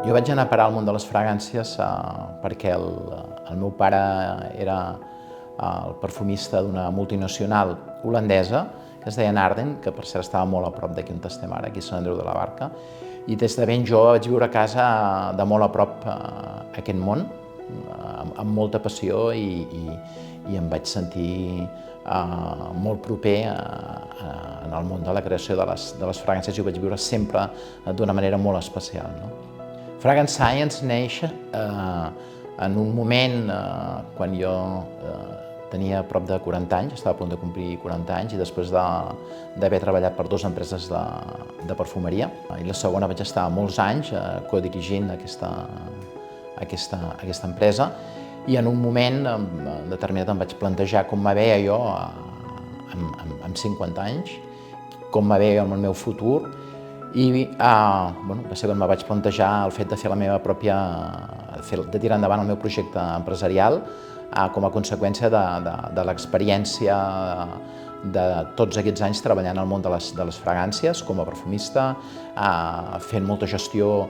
Jo vaig anar a parar al món de les fragàncies perquè el meu pare era el perfumista d'una multinacional holandesa que es deia Naarden, que per cert estava molt a prop d'aquí on estem ara, aquí a Sant Andreu de la Barca, i des de ben jo vaig viure a casa de molt a prop aquest món, amb molta passió i em vaig sentir molt proper en el món de la creació de les fragàncies i ho vaig viure sempre d'una manera molt especial. Fragrance Science neix en un moment quan jo tenia prop de 40 anys, estava a punt de complir 40 anys i després d'haver treballat per dues empreses de perfumeria. I la segona vaig estar molts anys codirigint aquesta empresa i en un moment determinat em vaig plantejar com me veia jo amb 50 anys, com me veia jo amb el meu futur i va ser quan me vaig plantejar el fet de fer la meva pròpia, de tirar endavant el meu projecte empresarial com a conseqüència de l'experiència de tots aquests anys treballant al món de les fragàncies com a perfumista, fent molta gestió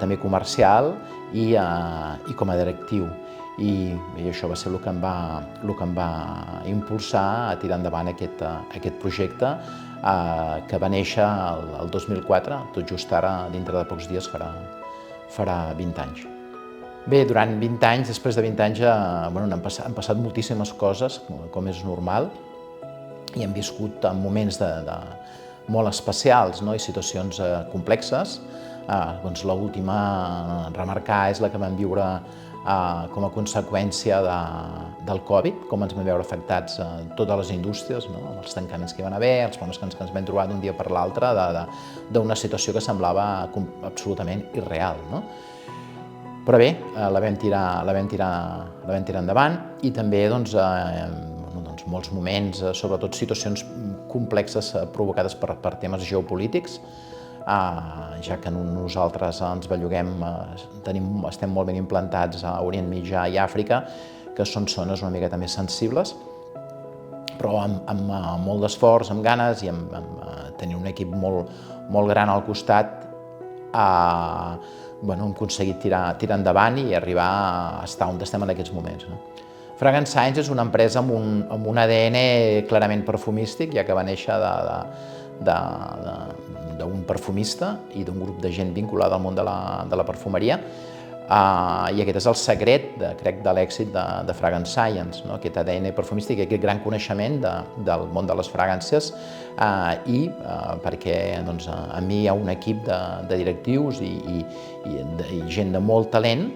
també comercial i com a directiu. I això va ser el que em va impulsar a tirar endavant aquest projecte que va néixer el 2004, tot just ara, dintre de pocs dies, farà 20 anys. Bé, durant 20 anys, després de 20 anys, han passat moltíssimes coses, com és normal, i hem viscut moments molt especials i situacions complexes. L'última a remarcar és la que vam viure com a conseqüència del Covid, com ens vam veure afectats totes les indústries, amb els tancaments que hi van haver, els problemes que ens vam trobar d'un dia per l'altre, d'una situació que semblava absolutament irreal. Però bé, la vam tirar endavant i també molts moments, sobretot situacions complexes provocades per temes geopolítics, ja que nosaltres ens belluguem, estem molt ben implantats a Orient Mitjà i Àfrica, que són zones una miqueta més sensibles, però amb molt d'esforç, amb ganes i amb tenir un equip molt gran al costat, hem aconseguit tirar endavant i arribar a estar on estem en aquests moments. Fragrance Science és una empresa amb un ADN clarament perfumístic, ja que va néixer d'un perfumista i d'un grup de gent vinculada al món de la perfumeria, i aquest és el secret, crec, de l'èxit de Fragrance Science, aquest ADN perfumístic i aquest gran coneixement del món de les fragàncies, i perquè a mi hi ha un equip de directius i gent de molt talent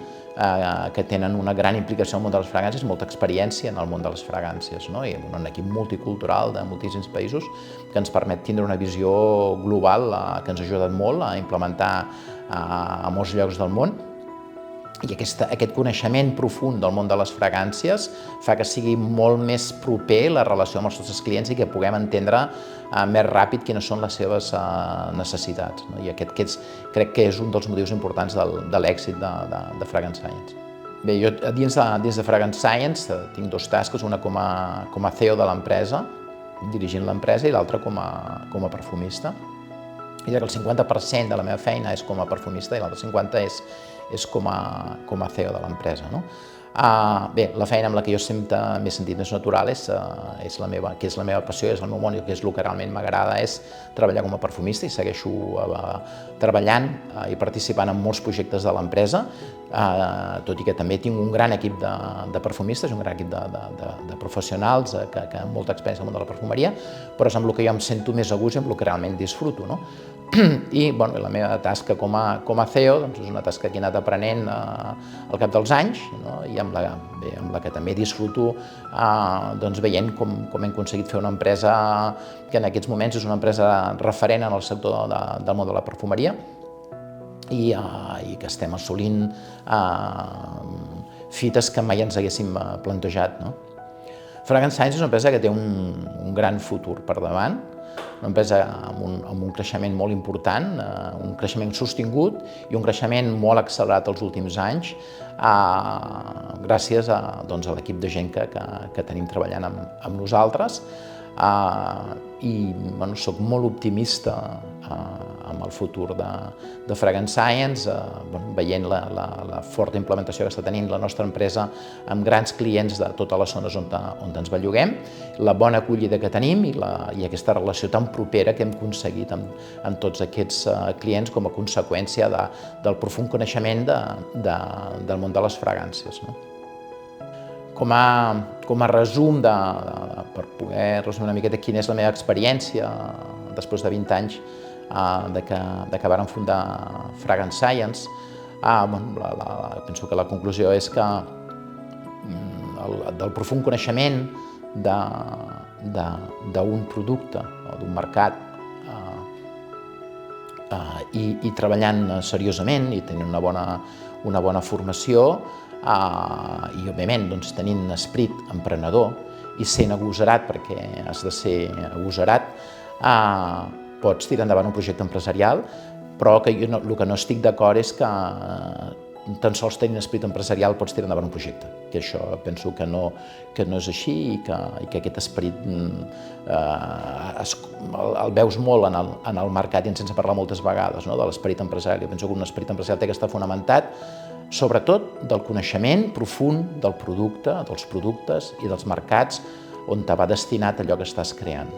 que tenen una gran implicació al món de les fragàncies, molta experiència en el món de les fragàncies, i un equip multicultural de moltíssims països que ens permet tindre una visió global que ens ha ajudat molt a implementar a molts llocs del món. I aquest coneixement profund del món de les fragàncies fa que sigui molt més proper la relació amb els nostres clients i que puguem entendre més ràpid quines són les seves necessitats. I aquest crec que és un dels motius importants de l'èxit de Fragrance Science. Bé, jo dins de Fragrance Science tinc dos tasques, una com a CEO de l'empresa, dirigint l'empresa, i l'altra com a perfumista. I que el 50% de la meva feina és com a perfumista i l'altre 50% és com a CEO de l'empresa. Bé, la feina amb la que jo sempre m'he sentit més natural que és la meva passió, és el meu món, i que és el que realment m'agrada és treballar com a perfumista i segueixo treballant i participant en molts projectes de l'empresa, tot i que també tinc un gran equip de perfumistes, un gran equip de professionals que amb molta experiència al món de la perfumeria, però és amb el que jo em sento més a gust i amb el que realment disfruto. I la meva tasca com a CEO és una tasca que he anat aprenent al cap dels anys i amb la que també disfruto veient com hem aconseguit fer una empresa que en aquests moments és una empresa referent en el sector del món de la perfumeria i que estem assolint fites que mai ens haguéssim plantejat. Fragrance Science és una empresa que té un gran futur per davant, una empresa amb un creixement molt important, un creixement sostingut i un creixement molt accelerat els últims anys, gràcies a l'equip de gent que tenim treballant amb nosaltres. I soc molt optimista amb el futur de Fragrance Science, veient la forta implementació que està tenint la nostra empresa amb grans clients de totes les zones on ens belluguem, la bona acollida que tenim i aquesta relació tan propera que hem aconseguit amb tots aquests clients com a conseqüència del profund coneixement del món de les fragàncies. Com a resum, per poder resumir una miqueta quina és la meva experiència després de 20 anys que vàrem fundar Fragrance Science, penso que la conclusió és que del profund coneixement d'un producte o d'un mercat i treballant seriosament i tenint una bona formació i, òbviament, tenint esperit emprenedor i sent agosarat, perquè has de ser agosarat, pots tirar endavant un projecte empresarial, però el que no estic d'acord és que tan sols tenint esperit empresarial pots tirar endavant un projecte, que això penso que no és així i que aquest esperit el veus molt en el mercat i en sense parlar moltes vegades de l'esperit empresarial. Jo penso que un esperit empresarial té que estar fonamentat sobretot del coneixement profund del producte, dels productes i dels mercats on te va destinat allò que estàs creant.